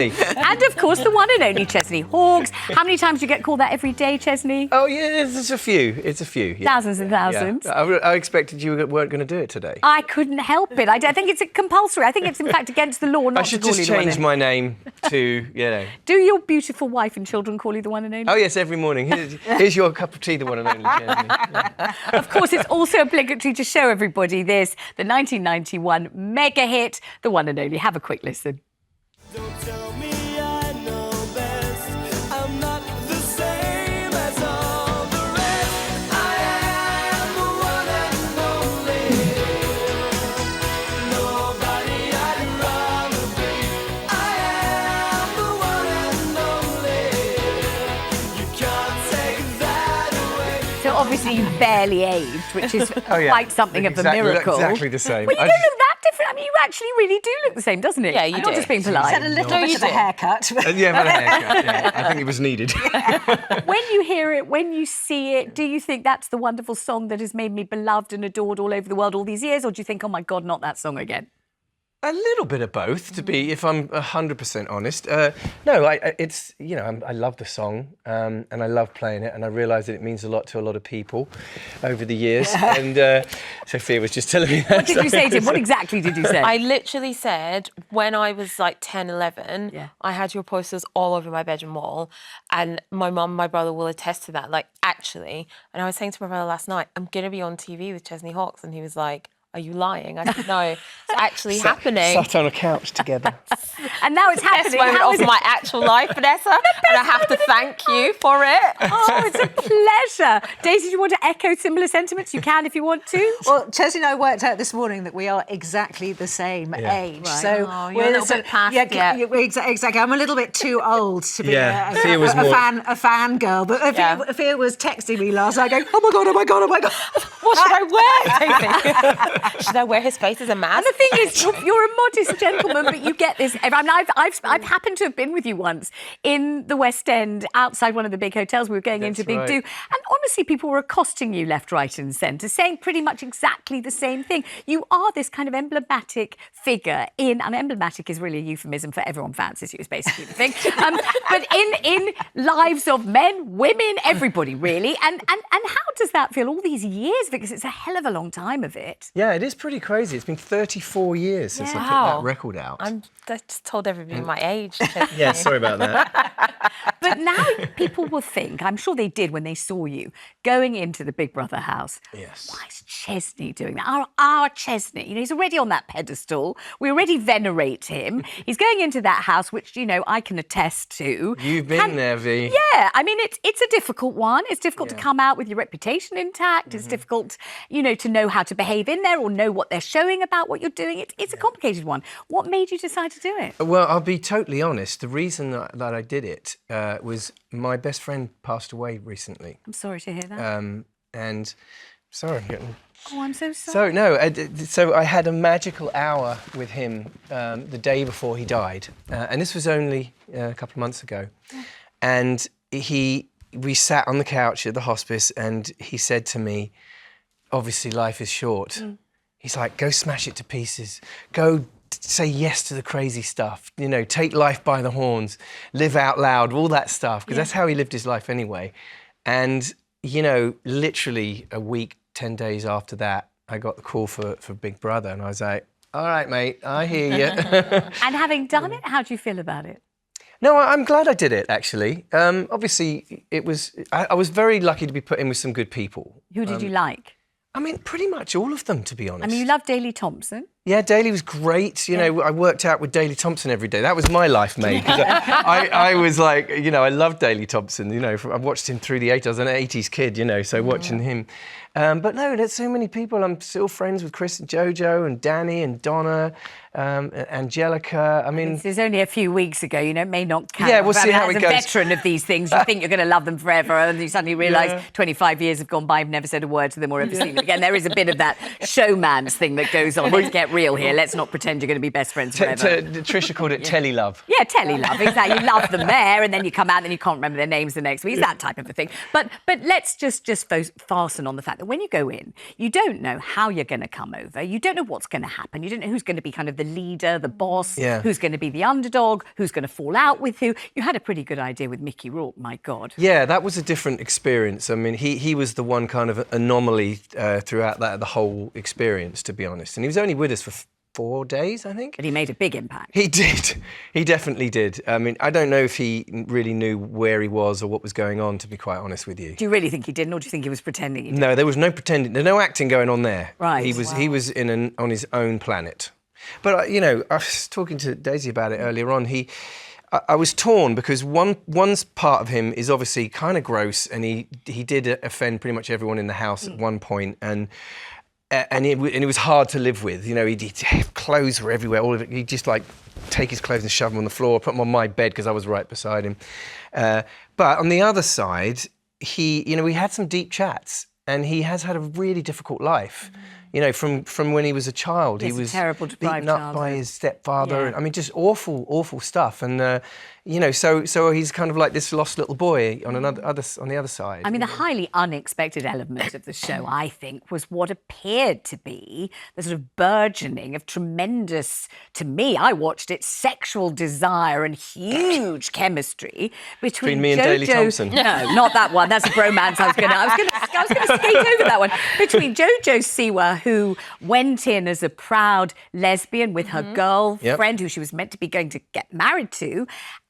And, of course, the one and only Chesney Hawkes. How many times do you get called that every day, Chesney? Oh, yeah, it's a few. It's a few. Yeah. Thousands and thousands. Yeah. I expected you weren't going to do it today. I couldn't help it. I think it's compulsory. I think it's, in fact, against the law not to call you the one and only. I should just change my name to, Do your beautiful wife and children call you the one and only? Oh, yes, every morning. Here's your cup of tea, the one and only, Chesney. Yeah. Of course, it's also obligatory to show everybody this, the 1991 mega hit, the one and only. Have a quick listen. Don't tell me I know best. I'm not the same as all the rest. I am the one and only. Nobody I'd rather be. I am the one and only. You can't take that away. So obviously you barely aged, which is quite something of a miracle. Exactly the same. Well, you don't look that different. I mean, you actually really do look the same, doesn't it? Yeah, you I'm do. not just being polite. He's had a little bit of a haircut. Yeah, I've had a haircut. Yeah. I think it was needed. When you hear it, when you see it, do you think that's the wonderful song that has made me beloved and adored all over the world all these years? Or do you think, oh, my God, not that song again? A little bit of both, to be, if I'm 100% honest. No, it's, you know, I love the song and I love playing it, and I realise that it means a lot to a lot of people over the years. And Sophia was just telling me that. What did you say to him? What exactly did you say? I literally said, when I was like 10, 11, I had your posters all over my bedroom wall, and my mum and my brother will attest to that, like, actually. And I was saying to my brother last night, I'm going to be on TV with Chesney Hawkes, and he was like, are you lying? I said, no, it's actually happening. Sat on a couch together. And now it's happening. Best moment of my actual life, Vanessa, and I have to thank you for it. Oh, it's a pleasure. Daisy, do you want to echo similar sentiments? You can if you want to. Well, Chesney and I worked out this morning that we are exactly the same age. Right. So you're a little bit past it. Exactly. I'm a little bit too old to be a fan girl. But Sophia was texting me last night going, oh my God. What should I wear, Daisy? Should I wear his face as a mask? And the thing is, you're a modest gentleman, but you get this. I mean, I've happened to have been with you once in the West End, outside one of the big hotels. We were going into Big Do, and honestly, people were accosting you left, right, and centre, saying pretty much exactly the same thing. You are this kind of emblematic figure and emblematic is really a euphemism for everyone fancies you, is basically the thing. But in lives of men, women, everybody really, and how does that feel all these years? Because it's a hell of a long time of it. Yeah, it is pretty crazy. It's been 34 years since I put that record out. I just told everybody my age. Yeah, sorry about that. But now people will think, I'm sure they did when they saw you going into the Big Brother house. Yes. Why is Chesney doing that? Our Chesney, you know, he's already on that pedestal. We already venerate him. He's going into that house, which, you know, I can attest to. You've been there, V. Yeah, I mean, it's a difficult one. It's difficult to come out with your reputation intact. It's difficult, you know, to know how to behave in there or know what they're showing about what you're doing. It's a complicated one. What made you decide to do it? Well, I'll be totally honest. The reason that I did it was my best friend passed away recently. I'm sorry to hear that. And sorry. Oh, I'm so sorry. So I had a magical hour with him the day before he died, and this was only a couple of months ago. And we sat on the couch at the hospice, and he said to me, obviously life is short. He's like, go smash it to pieces. Go say yes to the crazy stuff. You know, take life by the horns, live out loud, all that stuff, because that's how he lived his life anyway. And, you know, literally a week, 10 days after that, I got the call for Big Brother, and I was like, all right, mate, I hear you. And having done it, how do you feel about it? No, I'm glad I did it, actually. Obviously, I was very lucky to be put in with some good people. Who did you like? I mean, pretty much all of them, to be honest. I mean, you love Daley Thompson. Yeah, Daley was great. You know, I worked out with Daley Thompson every day. That was my life, mate. I was like, you know, I loved Daley Thompson. You know, I watched him through the 80s. I was an 80s kid, you know, so watching him. But no, there's so many people. I'm still friends with Chris and Jojo and Danny and Donna, Angelica. I mean, this is only a few weeks ago. You know, it may not count. Yeah, we'll see how it goes. As a veteran of these things, you think you're going to love them forever, and you suddenly realise 25 years have gone by. I've never said a word to them or ever seen them again. There is a bit of that showman's thing that goes on. Let's get real. real here. Let's not pretend you're going to be best friends forever. Trisha called it telly love. Yeah, telly love, exactly. You love them there, and then you come out and you can't remember their names the next week. It's that type of a thing. But let's just fasten on the fact that when you go in, you don't know how you're going to come over. You don't know what's going to happen. You don't know who's going to be kind of the leader, the boss, who's going to be the underdog, who's going to fall out with who. You had a pretty good idea with Mickey Rourke, my God. Yeah, that was a different experience. I mean, he was the one kind of anomaly throughout the whole experience, to be honest. And he was only with us for 4 days, I think. But he made a big impact. He did. He definitely did. I mean, I don't know if he really knew where he was or what was going on, to be quite honest with you. Do you really think he didn't, or do you think he was pretending he did? No, there was no pretending. There's no acting going on there. Right. He was on his own planet. But, I was talking to Daisy about it earlier on. I was torn because one part of him is obviously kind of gross, and he did offend pretty much everyone in the house at one point, and it was hard to live with. Clothes were everywhere. All of it. He'd just like take his clothes and shove them on the floor, put them on my bed because I was right beside him. But on the other side, we had some deep chats, and he has had a really difficult life. From when he was a child, he was terrible, beaten up by his stepfather. Yeah. I mean, just awful stuff. And so he's kind of like this lost little boy on the other side. I mean, the highly unexpected element of the show, I think, was what appeared to be the sort of burgeoning of tremendous, to me, I watched it, sexual desire and huge chemistry between me and Daley Thompson. No, not that one. That's a bromance. I was going to skate over that one. Between Jojo Siwa, who went in as a proud lesbian with her girlfriend, who she was meant to be going to get married to,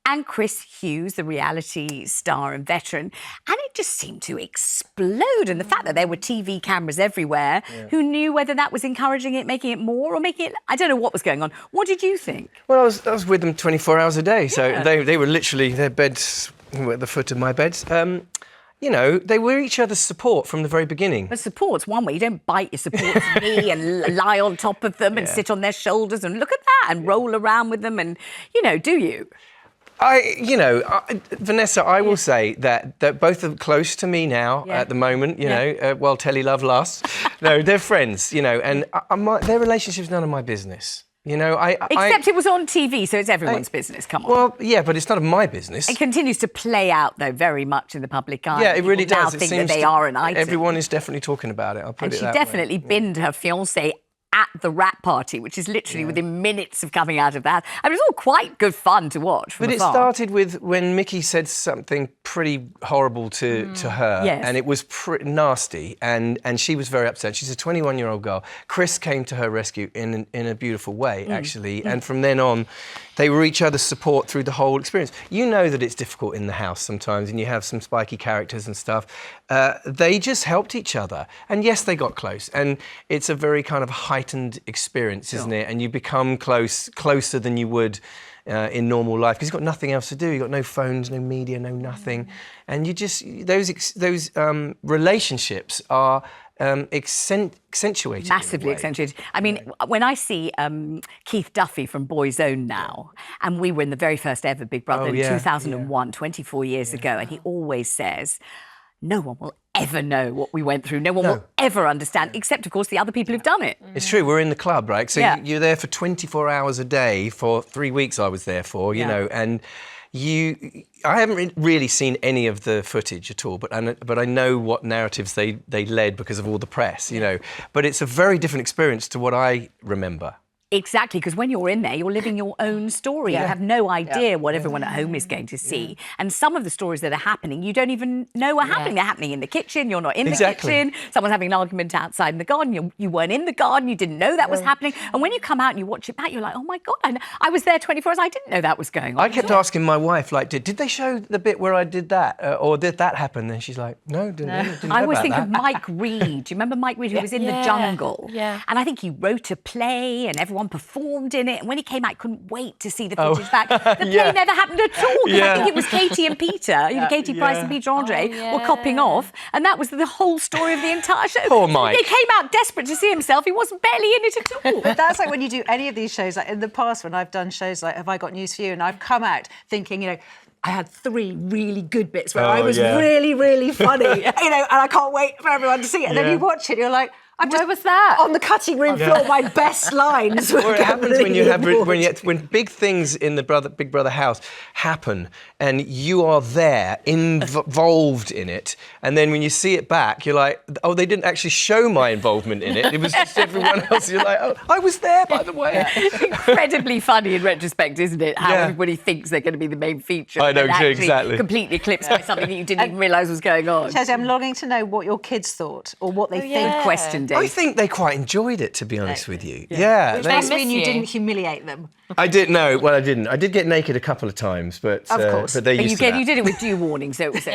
and Chris Hughes, the reality star and veteran. And it just seemed to explode. And the fact that there were TV cameras everywhere, who knew whether that was encouraging it, making it more, or making it... I don't know what was going on. What did you think? Well, I was with them 24 hours a day. So they were literally, their beds were at the foot of my beds. They were each other's support from the very beginning. But support's one way. You don't bite your support's knee and lie on top of them and sit on their shoulders and look at that and roll around with them and, do you? Vanessa, I will say that both are close to me now at the moment, while telly love lasts. No, they're friends, and their relationship's none of my business. Except it was on TV, so it's everyone's business. Come on. Well, yeah, but it's none of my business. It continues to play out, though, very much in the public eye. Yeah, it really People does. now think that they are an item. Everyone is definitely talking about it. I'll put it that way. And she definitely binned her fiancé at the wrap party, which is literally within minutes of coming out of that. I mean, it was all quite good fun to watch from But afar. it started with when Mickey said something pretty horrible to her, and it was nasty, and she was very upset. She's a 21-year-old girl. Chris came to her rescue in a beautiful way, actually, and from then on, they were each other's support through the whole experience. You know that it's difficult in the house sometimes, and you have some spiky characters and stuff. They just helped each other, and yes, they got close, and it's a very kind of heightened experience, isn't it? And you become closer than you would in normal life because you've got nothing else to do. You've got no phones, no media, no nothing, and you just those relationships are accentuated. Massively accentuated. I mean, when I see Keith Duffy from Boyzone now, and we were in the very first ever Big Brother in 2001, 24 years ago, and he always says, no one will ever know what we went through. No one will ever understand, except, of course, the other people who've done it. It's true. We're in the club, right? So you're there for 24 hours a day for 3 weeks I was there for, and I haven't really seen any of the footage at all, but I know what narratives they led because of all the press, But it's a very different experience to what I remember. Exactly, because when you're in there, you're living your own story. You have no idea what everyone at home is going to see. And some of the stories that are happening, you don't even know are happening. They're happening in the kitchen. You're not in the kitchen. Someone's having an argument outside in the garden. You weren't in the garden. You didn't know that was happening. And when you come out and you watch it back, you're like, oh, my God, I was there 24 hours. I didn't know that was going on. I kept asking my wife, like, did they show the bit where I did that? Or did that happen? And she's like, no, didn't know I always about think that. of Mike Reed. Do you remember Mike Reed, who was in the jungle? Yeah. And I think he wrote a play and everyone performed in it. And when he came out, I couldn't wait to see the footage back. The play never happened at all. Because I think it was Katie and Peter, Katie Price and Peter Andre were copping off. And that was the whole story of the entire show. Poor Mike. He came out desperate to see himself. He wasn't barely in it at all. But that's like when you do any of these shows, like in the past when I've done shows like Have I Got News For You? And I've come out thinking, I had 3 really good bits where I was really, really funny, and I can't wait for everyone to see it. And then you watch it, you're like, Where was that? On the cutting room floor, my best lines were Or it happens when you have Gambling when big things in the Big Brother house happen, and you are there involved in it, and then when you see it back, you're like, oh, they didn't actually show my involvement in it. It was just everyone else. You're like, oh, I was there, by the way. Incredibly funny in retrospect, isn't it? How Yeah. everybody thinks they're going to be the main feature. I know, and actually exactly. Completely eclipsed by something that you didn't even realise was going on. Chesney, I'm longing to know what your kids thought or what they think. yeah. Question day. I think they quite enjoyed it, to be honest with you. Yeah. Which they- makes Must mean you you. didn't humiliate them. I did, no, well, I didn't. I did get naked a couple of times, but Of course. but they're But used to that. you did it with due warning, so it was.